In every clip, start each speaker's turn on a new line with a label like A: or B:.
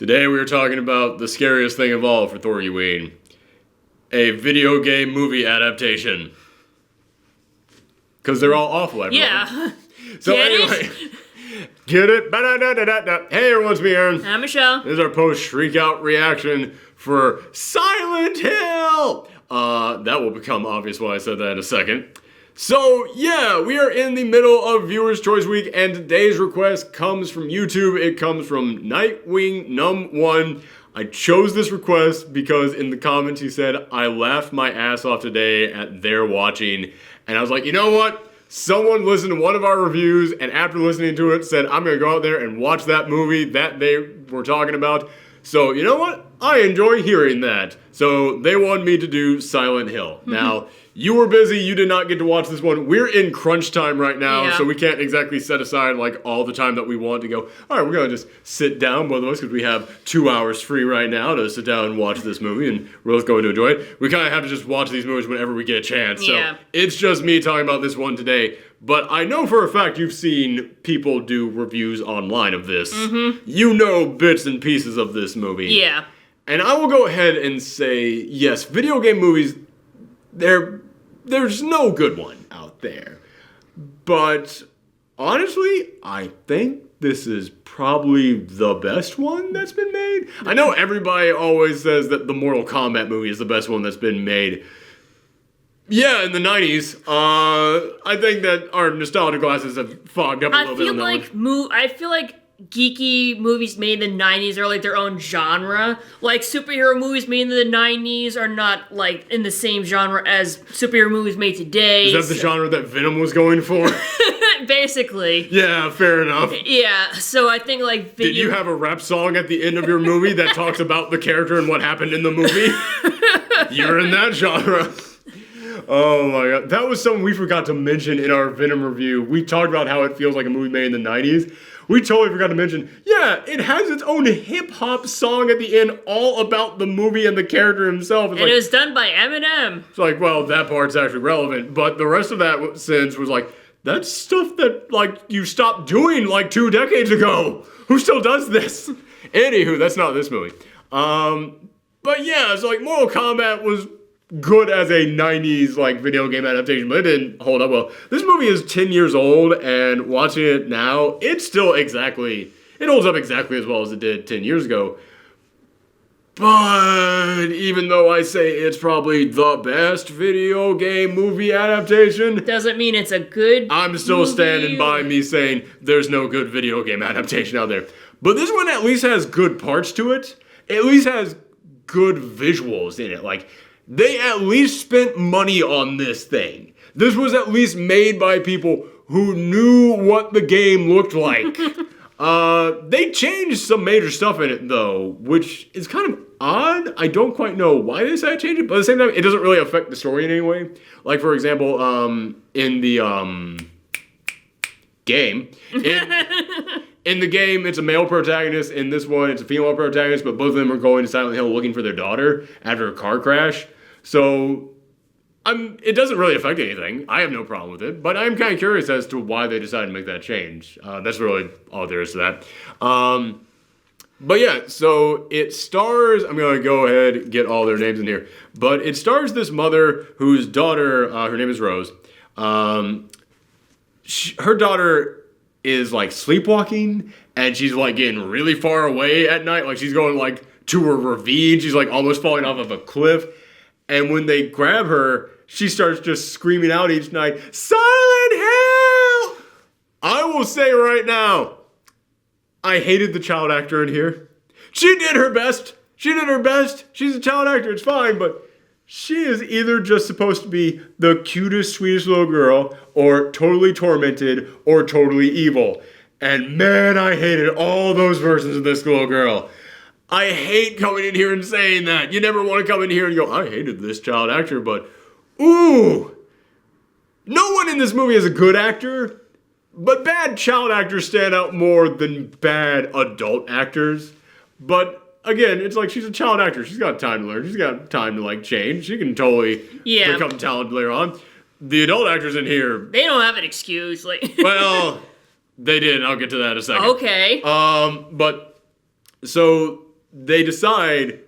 A: Today we are talking about the scariest thing of all for THORGIWEEN. A video game movie adaptation. Because they're all awful, everyone.
B: Yeah.
A: So anyway, get it? Hey everyone, it's me, Aaron.
B: I'm Michelle.
A: This is our post-Shriek Out reaction for Silent Hill! That will become obvious when I said that in a second. So, yeah, we are in the middle of Viewer's Choice Week, and today's request comes from YouTube. It comes from Nightwing Num1. I chose this request because in the comments he said, I laughed my ass off today at their watching. And I was like, you know what? Someone listened to one of our reviews, and after listening to it, said, I'm going to go out there and watch that movie that they were talking about. So, you know what? I enjoy hearing that. So, they wanted me to do Silent Hill. Now, you were busy, you did not get to watch this one. We're in crunch time right now, so we can't exactly set aside like all the time that we want to go, all right, we're going to just sit down, both of us, because we have 2 hours free right now to sit down and watch this movie, and we're both going to enjoy it. We kind of have to just watch these movies whenever we get a chance. So, it's just me talking about this one today. But I know for a fact you've seen people do reviews online of this. You know bits and pieces of this movie.
B: Yeah.
A: And I will go ahead and say, yes, video game movies, there's no good one out there. But honestly, I think this is probably the best one that's been made. I know everybody always says that the Mortal Kombat movie is the best one that's been made. Yeah, in the 90s. I think that our nostalgia glasses have fogged up a little bit on that one.
B: I feel like geeky movies made in the 90s are like their own genre. Like superhero movies made in the 90s are not like in the same genre as superhero movies made today.
A: Is that the genre that Venom was going for?
B: Basically.
A: Yeah, fair enough.
B: Yeah, so I think like
A: Did you have a rap song at the end of your movie that talks about the character and what happened in the movie? You're in that genre. Oh my god, that was something we forgot to mention in our Venom review. We talked about how it feels like a movie made in the 90s. We totally forgot to mention, yeah, it has its own hip-hop song at the end all about the movie and the character himself.
B: It was done by Eminem.
A: It's like, well, that part's actually relevant, but the rest of that sense was like, that's stuff that, like, you stopped doing like 2 decades ago. Who still does this? Anywho, that's not this movie. But yeah, so like Mortal Kombat was good as a 90s like video game adaptation, but it didn't hold up well. This movie is 10 years old, and watching it now, it holds up exactly as well as it did 10 years ago. But even though I say it's probably the best video game movie adaptation,
B: doesn't mean it's a good
A: I'm still standing by me saying there's no good video game adaptation out there. But this one at least has good parts to it. It at least has good visuals in it. Like, they at least spent money on this thing. This was at least made by people who knew what the game looked like. They changed some major stuff in it, though, which is kind of odd. I don't quite know why they decided to change it, but at the same time, it doesn't really affect the story in any way. Like, for example, in the game, in the game, it's a male protagonist. In this one, it's a female protagonist, but both of them are going to Silent Hill looking for their daughter after a car crash. So, it doesn't really affect anything. I have no problem with it, but I'm kind of curious as to why they decided to make that change. That's really all there is to that. But yeah, so it stars, I'm going to go ahead and get all their names in here, but it stars this mother whose daughter, her name is Rose. Her daughter is like sleepwalking, and she's like getting really far away at night. Like she's going like to a ravine. She's like almost falling off of a cliff. And when they grab her, she starts just screaming out each night, Silent Hill! I will say right now, I hated the child actor in here. She did her best. She's a child actor, it's fine, but she is either just supposed to be the cutest, sweetest little girl, or totally tormented, or totally evil. And man, I hated all those versions of this little girl. I hate coming in here and saying that. You never want to come in here and go, I hated this child actor, but ooh. No one in this movie is a good actor, but bad child actors stand out more than bad adult actors. But again, it's like she's a child actor. She's got time to learn. She's got time to like change. She can totally become talented later on. The adult actors in here,
B: they don't have an excuse. Like,
A: well, they did. I'll get to that in a second.
B: Okay.
A: But so they decide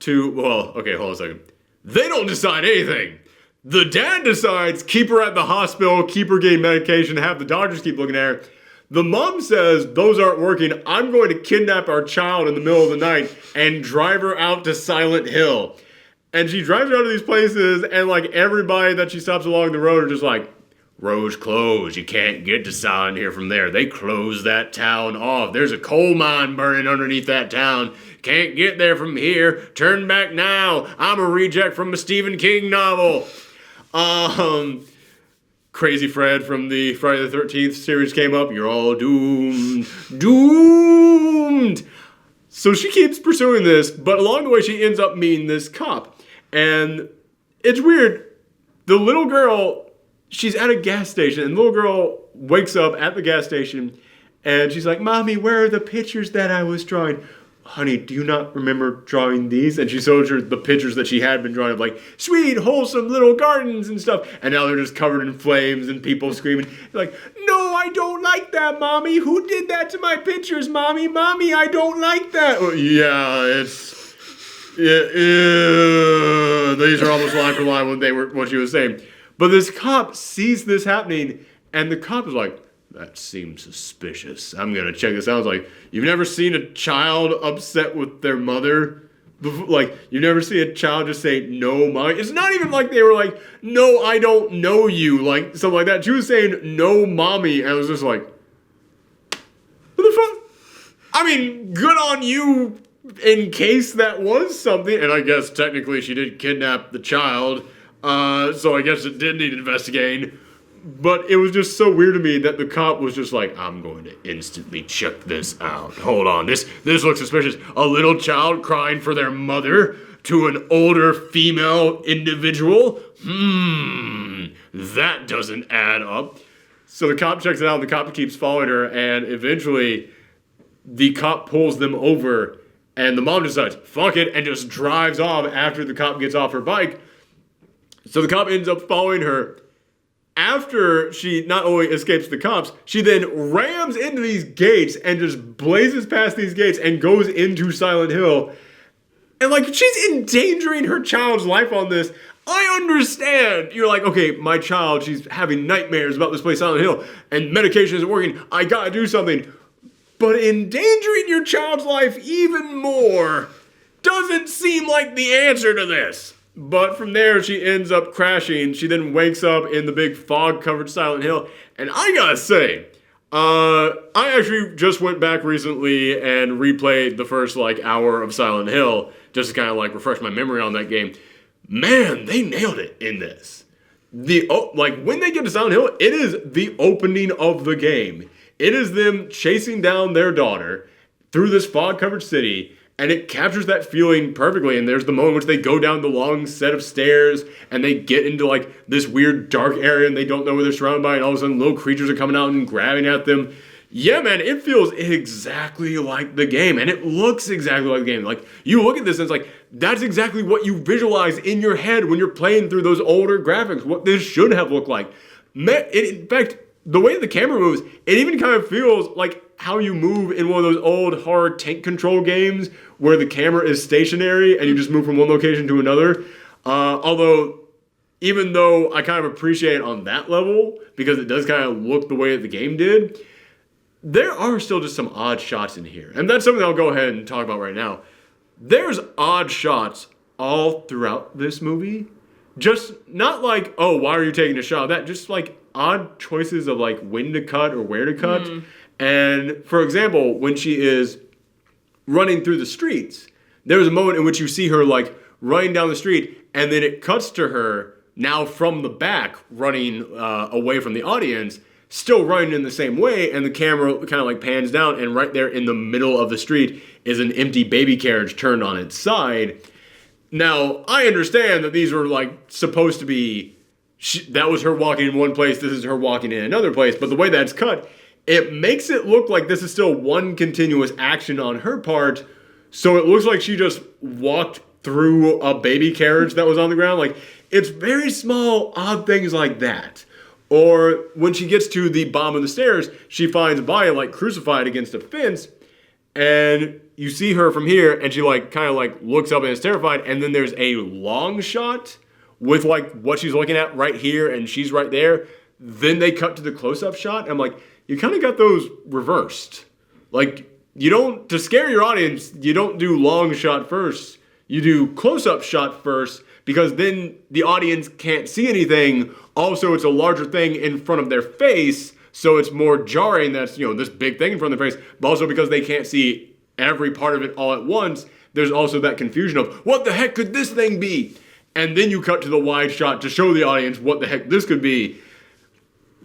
A: to, well, okay, hold on a second. They don't decide anything. The dad decides, keep her at the hospital, keep her getting medication, have the doctors keep looking at her. The mom says, those aren't working. I'm going to kidnap our child in the middle of the night and drive her out to Silent Hill. And she drives her out to these places, and like everybody that she stops along the road are just like, road's closed. You can't get to Silent Hill from there. They closed that town off. There's a coal mine burning underneath that town. Can't get there from here. Turn back now. I'm a reject from a Stephen King novel. Crazy Fred from the Friday the 13th series came up. You're all doomed. Doomed! So she keeps pursuing this, but along the way she ends up meeting this cop. And it's weird. The little girl, she's at a gas station, and the little girl wakes up at the gas station, and she's like, Mommy, where are the pictures that I was drawing? Honey, do you not remember drawing these? And she shows her the pictures that she had been drawing of like sweet, wholesome little gardens and stuff. And now they're just covered in flames and people screaming. They're like, no, I don't like that, Mommy. Who did that to my pictures, Mommy? Mommy, I don't like that. Well, these are almost line for line what she was saying. But this cop sees this happening, and the cop is like, that seems suspicious. I'm going to check this out. I was like, you've never seen a child upset with their mother? Like, you never see a child just say, no, Mommy. It's not even like they were like, no, I don't know you. Like, something like that. She was saying, no, Mommy. And I was just like, what the fuck? I mean, good on you in case that was something. And I guess technically she did kidnap the child. So I guess it did need investigating. But it was just so weird to me that the cop was just like, I'm going to instantly check this out. Hold on, this looks suspicious. A little child crying for their mother to an older female individual? That doesn't add up. So the cop checks it out, and the cop keeps following her, and eventually the cop pulls them over, and the mom decides, fuck it, and just drives off after the cop gets off her bike. So the cop ends up following her. After she not only escapes the cops, she then rams into these gates and just blazes past these gates and goes into Silent Hill. And like, she's endangering her child's life on this. I understand. You're like, okay, my child, she's having nightmares about this place, Silent Hill, and medication isn't working. I gotta do something. But endangering your child's life even more doesn't seem like the answer to this. But from there, she ends up crashing. She then wakes up in the big fog-covered Silent Hill. And I gotta say, I actually just went back recently and replayed the first, hour of Silent Hill just to kind of, refresh my memory on that game. Man, they nailed it in this. When they get to Silent Hill, it is the opening of the game. It is them chasing down their daughter through this fog-covered city. And it captures that feeling perfectly. And there's the moment in which they go down the long set of stairs and they get into this weird dark area and they don't know what they're surrounded by. And all of a sudden little creatures are coming out and grabbing at them. Yeah, man, it feels exactly like the game. And it looks exactly like the game. You look at this and it's that's exactly what you visualize in your head when you're playing through those older graphics. What this should have looked like. In fact, the way the camera moves, it even kind of feels like how you move in one of those old horror tank control games where the camera is stationary and you just move from one location to another. Although, even though I kind of appreciate it on that level, because it does kind of look the way that the game did, there are still just some odd shots in here. And that's something I'll go ahead and talk about right now. There's odd shots all throughout this movie. Just not oh, why are you taking a shot of that? Just odd choices of when to cut or where to cut. And for example, when she is running through the streets, there's a moment in which you see her running down the street, and then it cuts to her now from the back running away from the audience, still running in the same way, and the camera kind of pans down, and right there in the middle of the street is an empty baby carriage turned on its side. Now, I understand that these were supposed to be, that was her walking in one place, this is her walking in another place, but the way that's cut, it makes it look like this is still one continuous action on her part, so it looks like she just walked through a baby carriage that was on the ground. It's very small, odd things like that. Or when she gets to the bottom of the stairs, she finds Baya crucified against a fence, And you see her from here, and she like kind of like looks up and is terrified. And then there's a long shot with like what she's looking at right here, and she's right there. Then they cut to the close-up shot. And I'm like, you kind of got those reversed. Like, you don't, to scare your audience, you don't do long shot first. You do close-up shot first, because then the audience can't see anything. Also, it's a larger thing in front of their face, so it's more jarring. That's, this big thing in front of their face. But also because they can't see every part of it all at once, there's also that confusion of, what the heck could this thing be? And then you cut to the wide shot to show the audience what the heck this could be.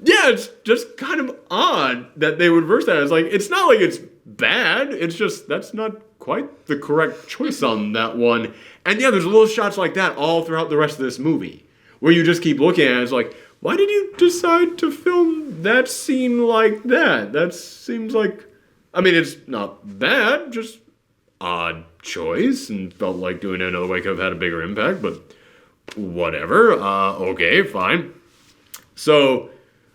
A: Yeah, it's just kind of odd that they would reverse that. It's like, it's not like it's bad. It's just, that's not quite the correct choice on that one. And yeah, there's little shots like that all throughout the rest of this movie, where you just keep looking at it. It's like, why did you decide to film that scene like that? That seems like, I mean, it's not bad, just odd choice, and felt like doing it another way could have had a bigger impact, but whatever. Okay, fine. So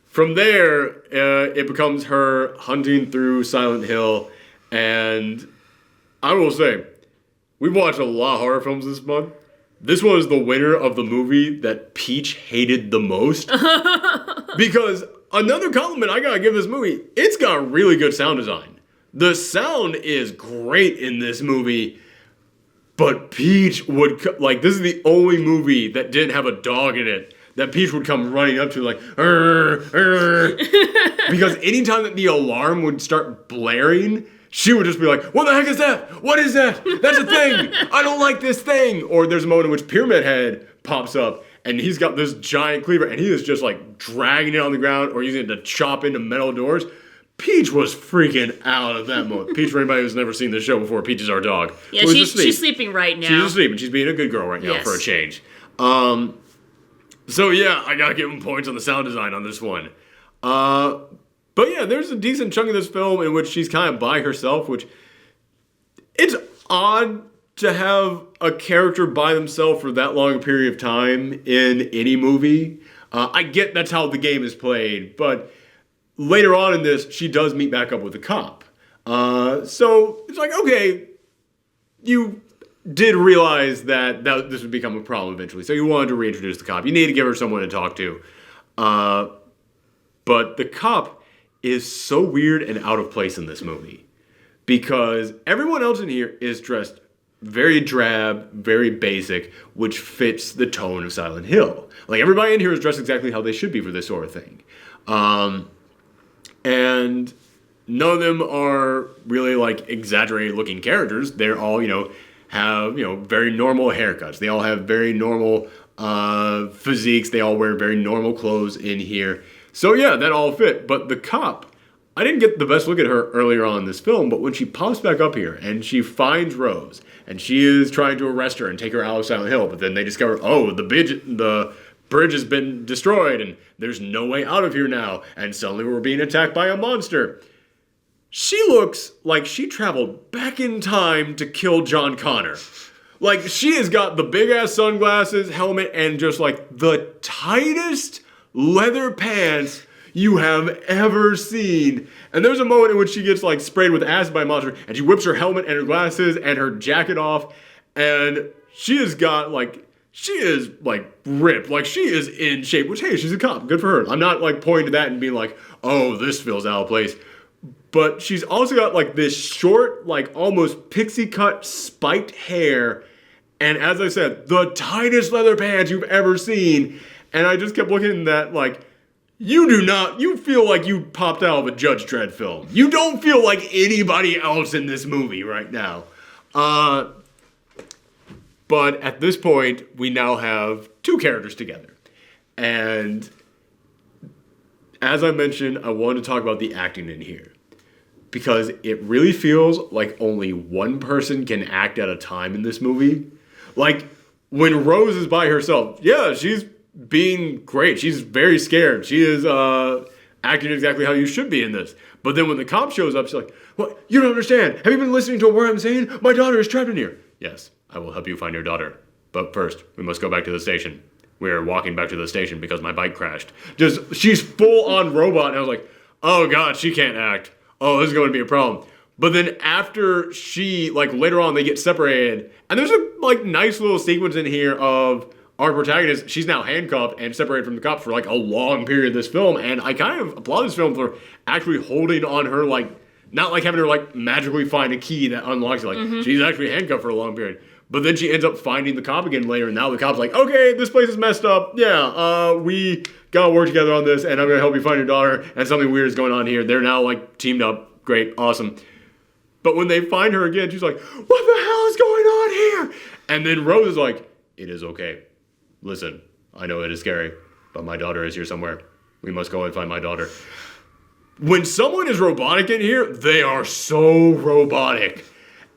A: from there, it becomes her hunting through Silent Hill, and I will say, we've watched a lot of horror films this month. This was the winner of the movie that Peach hated the most. Because another compliment I gotta give this movie, it's got really good sound design. The sound is great in this movie, but Peach would, this is the only movie that didn't have a dog in it that Peach would come running up to, like, "Arr, arr." Because anytime that the alarm would start blaring, she would just be like, what the heck is that? What is that? That's a thing. I don't like this thing. Or there's a moment in which Pyramid Head pops up, and he's got this giant cleaver, and he is just like dragging it on the ground or using it to chop into metal doors. Peach was freaking out at that moment. Peach, for anybody who's never seen this show before, Peach is our dog.
B: Yeah, she's sleeping right now.
A: She's asleep, and she's being a good girl right now for a change. So yeah, I gotta give him points on the sound design on this one. But yeah, there's a decent chunk of this film in which she's kind of by herself, which it's odd to have a character by themselves for that long a period of time in any movie. I get that's how the game is played, but later on in this, she does meet back up with a cop. So it's like, okay, you did realize that this would become a problem eventually, so you wanted to reintroduce the cop. You need to give her someone to talk to. But the cop is so weird and out of place in this movie, because everyone else in here is dressed very drab, very basic, which fits the tone of Silent Hill. Like, everybody in here is dressed exactly how they should be for this sort of thing. And none of them are really, like, exaggerated looking characters. They're all, have, very normal haircuts. They all have very normal physiques. They all wear very normal clothes in here. So yeah, that all fit. But the cop, I didn't get the best look at her earlier on in this film, but when she pops back up here and she finds Rose, and she is trying to arrest her and take her out of Silent Hill, but then they discover, the bridge has been destroyed, and there's no way out of here now, and suddenly we're being attacked by a monster. She looks like she traveled back in time to kill John Connor. Like, she has got the big-ass sunglasses, helmet, and just, like, the tightest leather pants you have ever seen. And there's a moment in which she gets like sprayed with acid by a monster, and she whips her helmet and her glasses and her jacket off, and she is ripped, like she is in shape, which, hey, she's a cop, good for her. I'm not like pointing to that and being like, oh, this feels out of place. But she's also got like this short, like almost pixie cut spiked hair, and as I said, the tightest leather pants you've ever seen. And I just kept looking at that like, you feel like you popped out of a Judge Dredd film. You don't feel like anybody else in this movie right now. But at this point, we now have two characters together. And as I mentioned, I wanted to talk about the acting in here, because it really feels like only one person can act at a time in this movie. Like, when Rose is by herself, yeah, she's being great. She's very scared. She is acting exactly how you should be in this. But then when the cop shows up, she's like, what? You don't understand. Have you been listening to a word I'm saying? My daughter is trapped in here. Yes, I will help you find your daughter. But first, we must go back to the station. We're walking back to the station because my bike crashed. She's full on robot. And I was like, oh God, she can't act. Oh, this is going to be a problem. But then after she, like, later on, they get separated. And there's a, like, nice little sequence in here of our protagonist. She's now handcuffed and separated from the cops for, like, a long period of this film. And I kind of applaud this film for actually holding on her, like, not like having her, like, magically find a key that unlocks it. Like, she's actually handcuffed for a long period. But then she ends up finding the cop again later. And now the cop's like, okay, this place is messed up. Yeah, we gotta work together on this. And I'm gonna help you find your daughter. And something weird is going on here. They're now, like, teamed up. Great. Awesome. But when they find her again, she's like, what the hell is going on here? And then Rose is like, it is okay. Listen, I know it is scary, but my daughter is here somewhere. We must go and find my daughter. When someone is robotic in here, they are so robotic.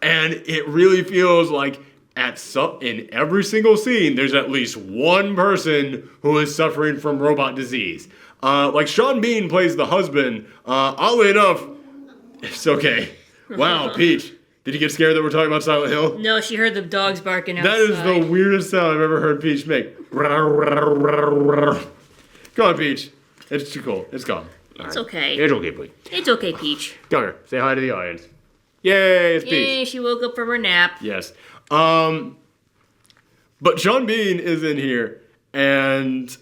A: And it really feels like in every single scene, there's at least one person who is suffering from robot disease. Like Sean Bean plays the husband. Oddly enough, it's okay. Wow, Peach. Did you get scared that we're talking about Silent Hill?
B: No, she heard the dogs barking outside.
A: That is the weirdest sound I've ever heard Peach make. Come on, Peach. It's too cool. It's gone.
B: It's okay.
A: It's okay, please.
B: It's okay, Peach.
A: Come here. Say hi to the audience. Yay, it's Peach.
B: Yay, she woke up from her nap.
A: Yes. But Sean Bean is in here, and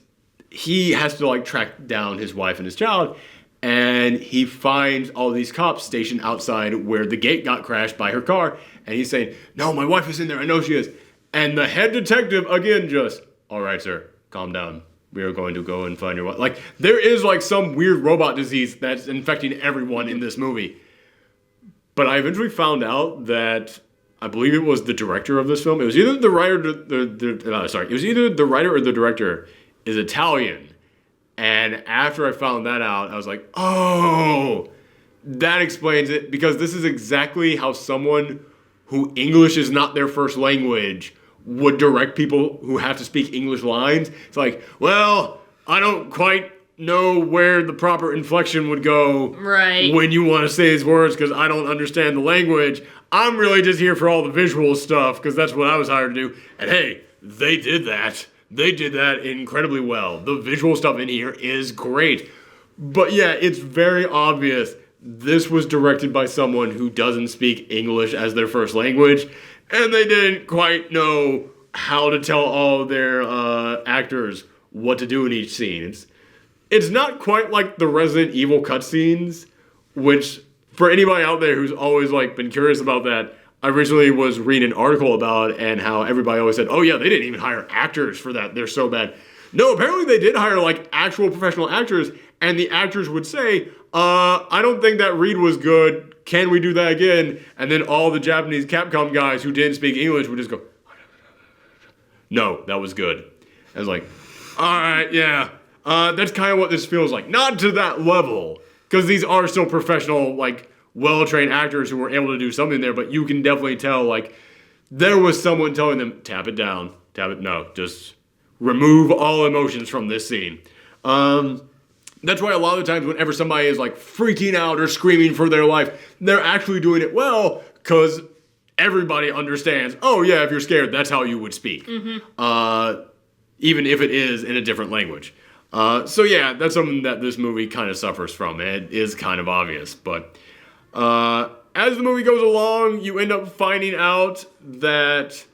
A: he has to, like, track down his wife and his child. And he finds all these cops stationed outside where the gate got crashed by her car. And he's saying, no, my wife is in there. I know she is. And the head detective, again, just, all right, sir, calm down. We are going to go and find your wife. Like, there is, like, some weird robot disease that's infecting everyone in this movie. But I eventually found out that I believe it was the director of this film. It was either the writer, it was either the writer or the director is Italian. And after I found that out, I was like, oh, that explains it. Because this is exactly how someone who English is not their first language would direct people who have to speak English lines. It's like, well, I don't quite know where the proper inflection would go when you want to say these words because I don't understand the language. I'm really just here for all the visual stuff because that's what I was hired to do. And hey, they did that. They did that incredibly well. The visual stuff in here is great. But yeah, it's very obvious this was directed by someone who doesn't speak English as their first language, and they didn't quite know how to tell all of their actors what to do in each scene. It's not quite like the Resident Evil cutscenes, which, for anybody out there who's always, like, been curious about that, I recently was reading an article about it and how everybody always said, oh yeah, they didn't even hire actors for that. They're so bad. No, apparently they did hire, like, actual professional actors, and the actors would say, I don't think that read was good. Can we do that again? And then all the Japanese Capcom guys who didn't speak English would just go, no, that was good. And I was like, all right, yeah. That's kind of what this feels like. Not to that level, because these are still professional, like, well-trained actors who were able to do something there, but you can definitely tell, like, there was someone telling them, tap it down, just remove all emotions from this scene. That's why a lot of the times whenever somebody is, like, freaking out or screaming for their life, they're actually doing it well, because everybody understands, oh yeah, if you're scared, that's how you would speak. Even if it is in a different language. So yeah, that's something that this movie kind of suffers from. It is kind of obvious, but as the movie goes along, you end up finding out that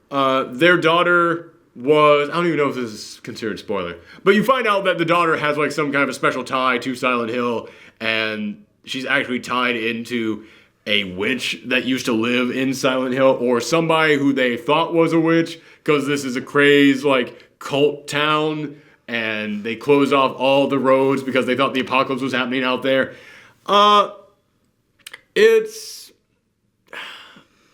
A: their daughter was, I don't even know if this is considered spoiler, but you find out that the daughter has, like, some kind of a special tie to Silent Hill, and she's actually tied into a witch that used to live in Silent Hill, or somebody who they thought was a witch, because this is a crazed, like, cult town, and they closed off all the roads because they thought the apocalypse was happening out there. I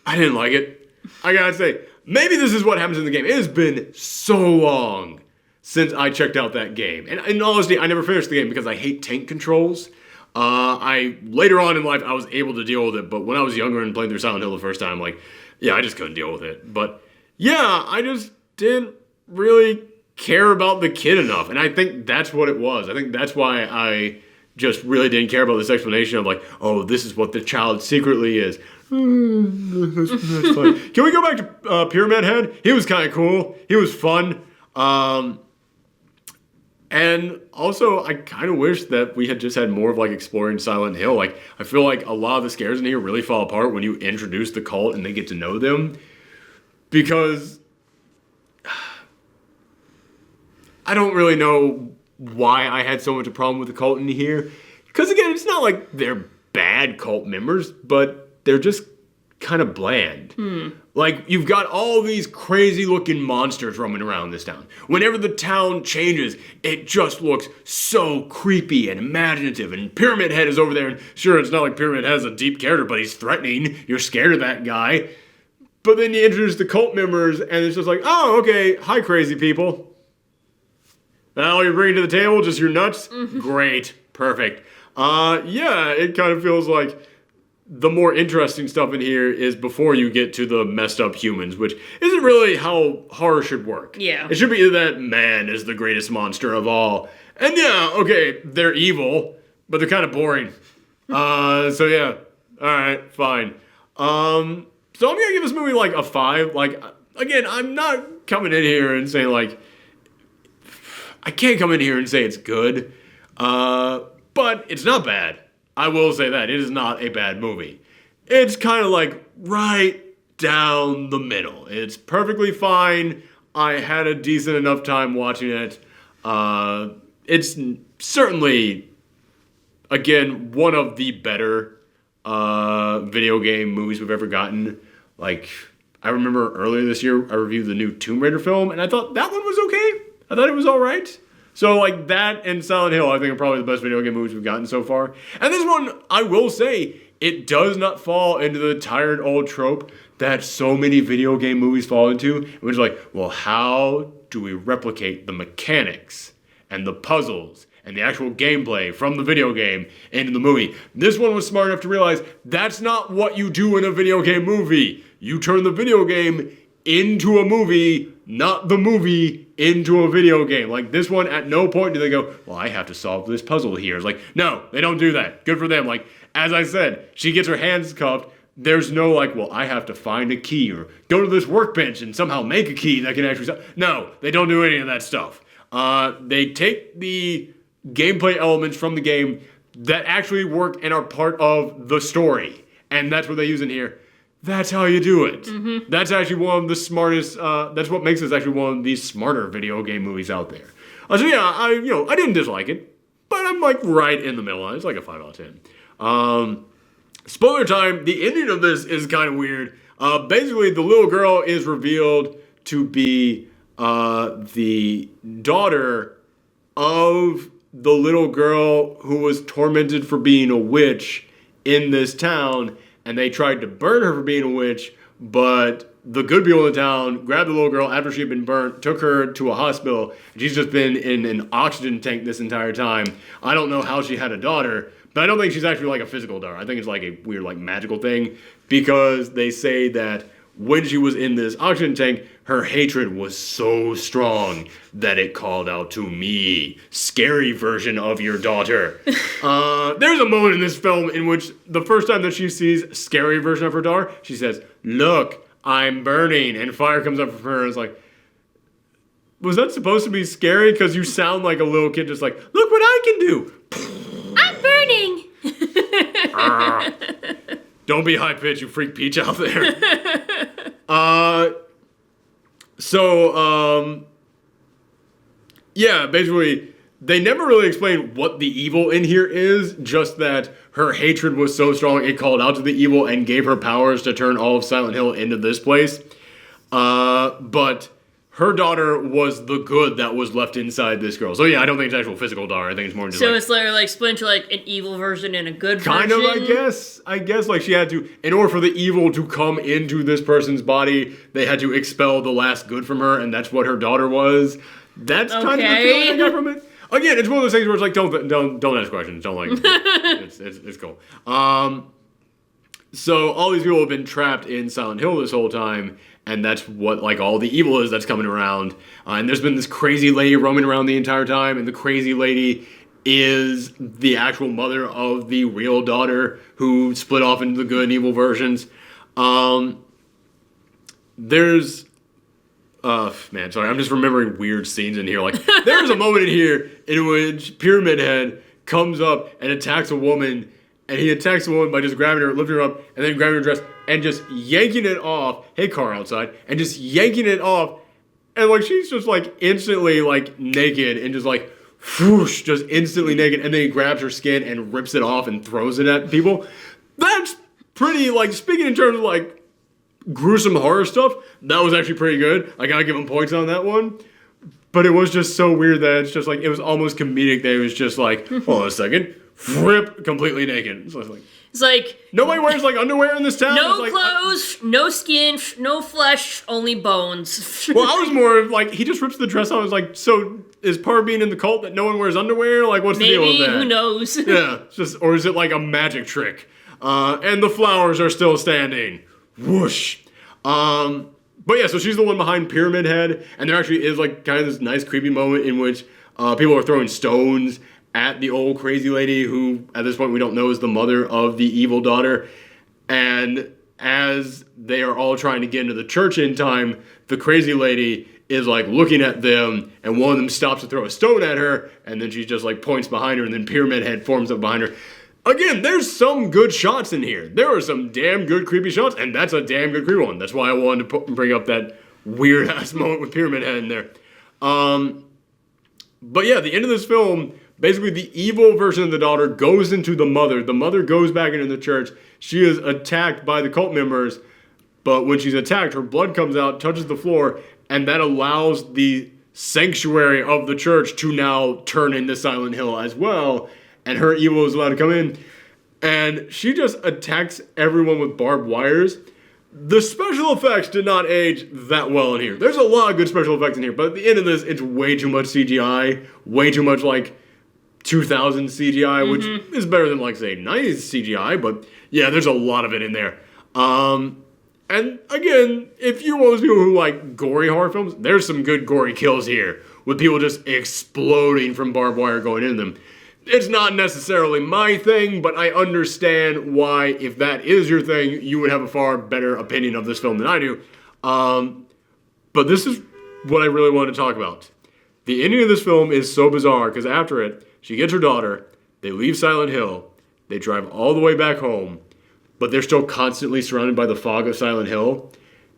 A: didn't like it. I gotta say, maybe this is what happens in the game. It has been so long since I checked out that game. And in honesty, I never finished the game because I hate tank controls. Later on in life, I was able to deal with it, but when I was younger and playing through Silent Hill the first time, like, yeah, I just couldn't deal with it. But yeah, I just didn't really care about the kid enough. And I think that's what it was. I think that's why I just really didn't care about this explanation of, like, oh, this is what the child secretly is. That's fine. Can we go back to Pyramid Head? He was kind of cool. He was fun. And also, I kind of wish that we had just had more of like exploring Silent Hill. Like, I feel like a lot of the scares in here really fall apart when you introduce the cult and they get to know them. Because I don't really know why I had so much a problem with the cult in here. Because again, it's not like they're bad cult members, but they're just kind of bland. Like, you've got all these crazy looking monsters roaming around this town. Whenever the town changes, it just looks so creepy and imaginative. And Pyramid Head is over there, and sure, it's not like Pyramid Head has a deep character, but he's threatening. You're scared of that guy. But then you introduce the cult members, and it's just like, oh, okay, hi, crazy people. That all you're bringing to the table? Just your nuts? Great. Perfect. Yeah, it kind of feels like the more interesting stuff in here is before you get to the messed up humans, which isn't really how horror should work.
B: Yeah.
A: It should be that man is the greatest monster of all. And yeah, okay, they're evil, but they're kind of boring. So yeah, alright, fine. So I'm gonna give this movie like a 5. Like, again, I'm not coming in here and saying like, I can't come in here and say it's good, but it's not bad. I will say that. It is not a bad movie. It's kind of like right down the middle. It's perfectly fine. I had a decent enough time watching it. It's certainly, again, one of the better video game movies we've ever gotten. Like, I remember earlier this year, I reviewed the new Tomb Raider film, and I thought that one was okay. I thought it was all right. So, like, that and Silent Hill, I think, are probably the best video game movies we've gotten so far. And this one, I will say, it does not fall into the tired old trope that so many video game movies fall into, which is like, well, how do we replicate the mechanics and the puzzles and the actual gameplay from the video game into the movie? This one was smart enough to realize that's not what you do in a video game movie. You turn the video game into a movie, not the movie into a video game. Like, this one, at no point do they go, well, I have to solve this puzzle here. It's like, no, they don't do that. Good for them. Like, as I said, she gets her hands cuffed. There's no like, well, I have to find a key or go to this workbench and somehow make a key that can actually solve. No, they don't do any of that stuff. They take the gameplay elements from the game that actually work and are part of the story. And that's what they use in here. That's how you do it. That's actually one of the smartest, that's what makes this actually one of the smarter video game movies out there. So yeah, I didn't dislike it, but I'm like right in the middle. It's like a 5 out of 10. Spoiler time, the ending of this is kind of weird. Basically, the little girl is revealed to be the daughter of the little girl who was tormented for being a witch in this town. And they tried to burn her for being a witch, but the good people in the town grabbed the little girl after she had been burnt, took her to a hospital, and she's just been in an oxygen tank this entire time. I don't know how she had a daughter, but I don't think she's actually like a physical daughter. I think it's like a weird like magical thing, because they say that when she was in this oxygen tank, her hatred was so strong that it called out to me. Scary version of your daughter. There's a moment in this film in which the first time that she sees scary version of her daughter, she says, "Look, I'm burning," and fire comes up from her, and it's like, was that supposed to be scary? Because you sound like a little kid just like, look what I can do.
B: I'm burning.
A: Don't be high pitched, you freak peach out there. Yeah, basically, they never really explain what the evil in here is, just that her hatred was so strong it called out to the evil and gave her powers to turn all of Silent Hill into this place. But her daughter was the good that was left inside this girl. So yeah, I don't think it's actual physical daughter. I think it's more just
B: so it's like split into like an evil version and a good
A: kind
B: version?
A: Kind of, I guess like she had to, in order for the evil to come into this person's body, they had to expel the last good from her, and that's what her daughter was. That's kind of the feeling I got from it. Again, it's one of those things where it's like, don't ask questions. Don't like, it's cool. So all these people have been trapped in Silent Hill this whole time, and that's what like all the evil is that's coming around. And there's been this crazy lady roaming around the entire time, and the crazy lady is the actual mother of the real daughter who split off into the good and evil versions. There's Man, sorry, I'm just remembering weird scenes in here. Like, there's a moment in here in which Pyramid Head comes up and attacks a woman, and he attacks the woman by just grabbing her, lifting her up, and then grabbing her dress, and just yanking it off. Hey, car outside. And just yanking it off, and, like, she's just, like, instantly, like, naked, and just, like, whoosh, just instantly naked, and then he grabs her skin and rips it off and throws it at people. That's pretty, like, speaking in terms of, like, gruesome horror stuff, that was actually pretty good. I gotta give him points on that one. But it was just so weird that it's just like, it was almost comedic that it was just like, hold on a second, rip, completely naked. So
B: it's like
A: nobody wears like underwear in this town.
B: No
A: like,
B: clothes, no skin, no flesh, only bones.
A: Well, I was more of like, he just rips the dress off. I was like, so is part of being in the cult that no one wears underwear? Like, what's the deal with that?
B: Who knows?
A: Yeah, it's just, or is it like a magic trick? And the flowers are still standing. Whoosh. But yeah, so she's the one behind Pyramid Head, and there actually is like kind of this nice creepy moment in which people are throwing stones at the old crazy lady who, at this point, we don't know is the mother of the evil daughter. And as they are all trying to get into the church in time, the crazy lady is like looking at them, and one of them stops to throw a stone at her, and then she just like points behind her, and then Pyramid Head forms up behind her. Again, there's some good shots in here. There are some damn good creepy shots, and that's a damn good creepy one. That's why I wanted to bring up that weird-ass moment with Pyramid Head in there. But yeah, the end of this film, basically the evil version of the daughter goes into the mother. The mother goes back into the church. She is attacked by the cult members, but when she's attacked, her blood comes out, touches the floor, and that allows the sanctuary of the church to now turn into Silent Hill as well. And her evil is allowed to come in. And she just attacks everyone with barbed wires. The special effects did not age that well in here. There's a lot of good special effects in here. But at the end of this, it's way too much CGI. Way too much, like, 2000 CGI, which is better than, like, say, 90s CGI. But, yeah, there's a lot of it in there. And, again, if you're one of those people who like gory horror films, there's some good gory kills here. With people just exploding from barbed wire going into them. It's not necessarily my thing, but I understand why, if that is your thing, you would have a far better opinion of this film than I do. But this is what I really want to talk about. The ending of this film is so bizarre, because after it, she gets her daughter, they leave Silent Hill, they drive all the way back home, but they're still constantly surrounded by the fog of Silent Hill,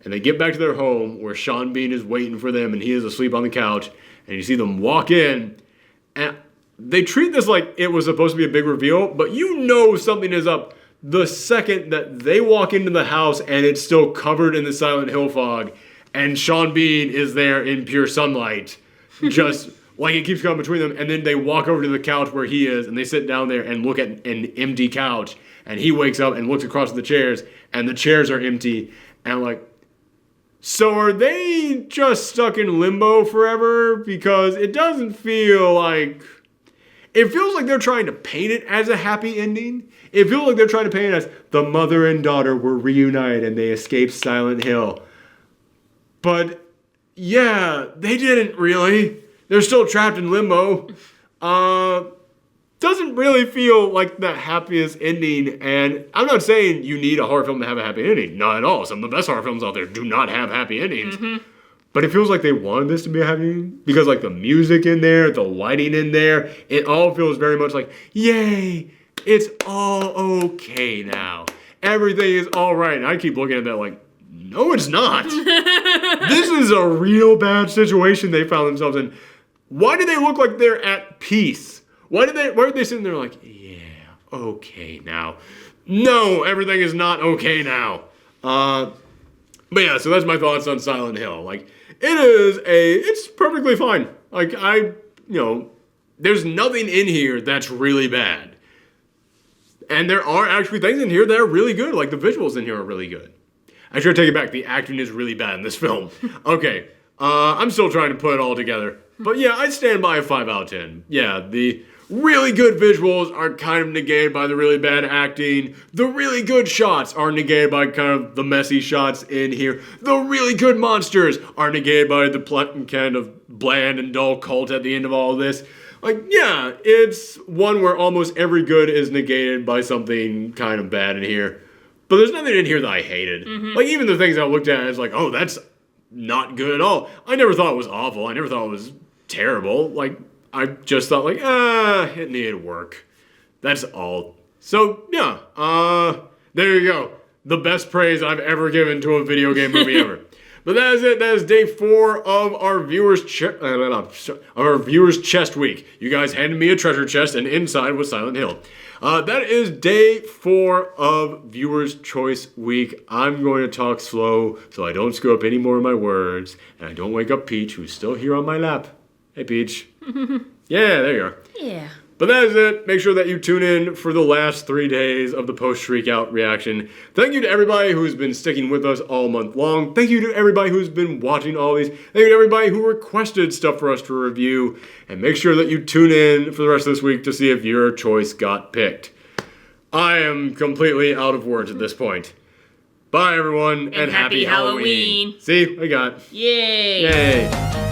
A: and they get back to their home, where Sean Bean is waiting for them, and he is asleep on the couch, and you see them walk in, and they treat this like it was supposed to be a big reveal, but you know something is up the second that they walk into the house and it's still covered in the Silent Hill fog, and Sean Bean is there in pure sunlight, just like it keeps coming between them, and then they walk over to the couch where he is, and they sit down there and look at an empty couch, and he wakes up and looks across at the chairs, and the chairs are empty, and like, so are they just stuck in limbo forever? Because it doesn't feel like... It feels like they're trying to paint it as a happy ending. It feels like they're trying to paint it as the mother and daughter were reunited and they escaped Silent Hill. But, yeah, they didn't really. They're still trapped in limbo. Doesn't really feel like the happiest ending. And I'm not saying you need a horror film to have a happy ending. Not at all. Some of the best horror films out there do not have happy endings. But it feels like they wanted this to be a happy ending. Because, like, the music in there, the lighting in there, it all feels very much like, yay, it's all okay now. Everything is all right. And I keep looking at that like, no, it's not. This is a real bad situation they found themselves in. Why do they look like they're at peace? Why are they sitting there like, yeah, okay now? No, everything is not okay now. But yeah, so that's my thoughts on Silent Hill. Like, it's perfectly fine. Like, there's nothing in here that's really bad. And there are actually things in here that are really good. Like, the visuals in here are really good. Actually, I take it back. The acting is really bad in this film. Okay, I'm still trying to put it all together. But yeah, I stand by a 5 out of 10. Yeah, the really good visuals are kind of negated by the really bad acting. The really good shots are negated by kind of the messy shots in here. The really good monsters are negated by the kind of bland and dull cult at the end of all of this. Like, yeah, it's one where almost every good is negated by something kind of bad in here. But there's nothing in here that I hated. Like, even the things I looked at, it's like, oh, that's not good at all. I never thought it was awful. I never thought it was terrible. Like, I just thought, like, it needed work. That's all. So, yeah, there you go. The best praise I've ever given to a video game movie ever. But that is it. That is day 4 of our viewers' chest week. You guys handed me a treasure chest, and inside was Silent Hill. That is day 4 of Viewers' Choice Week. I'm going to talk slow so I don't screw up any more of my words, and I don't wake up Peach, who's still here on my lap. Hey, Peach. Yeah, there you are.
B: Yeah.
A: But that is it. Make sure that you tune in for the last 3 days of the post-Shriek Out reaction. Thank you to everybody who's been sticking with us all month long. Thank you to everybody who's been watching all these. Thank you to everybody who requested stuff for us to review. And make sure that you tune in for the rest of this week to see if your choice got picked. I am completely out of words at this point. Bye, everyone, and happy Halloween. See, I got.
B: Yay.
A: Yay.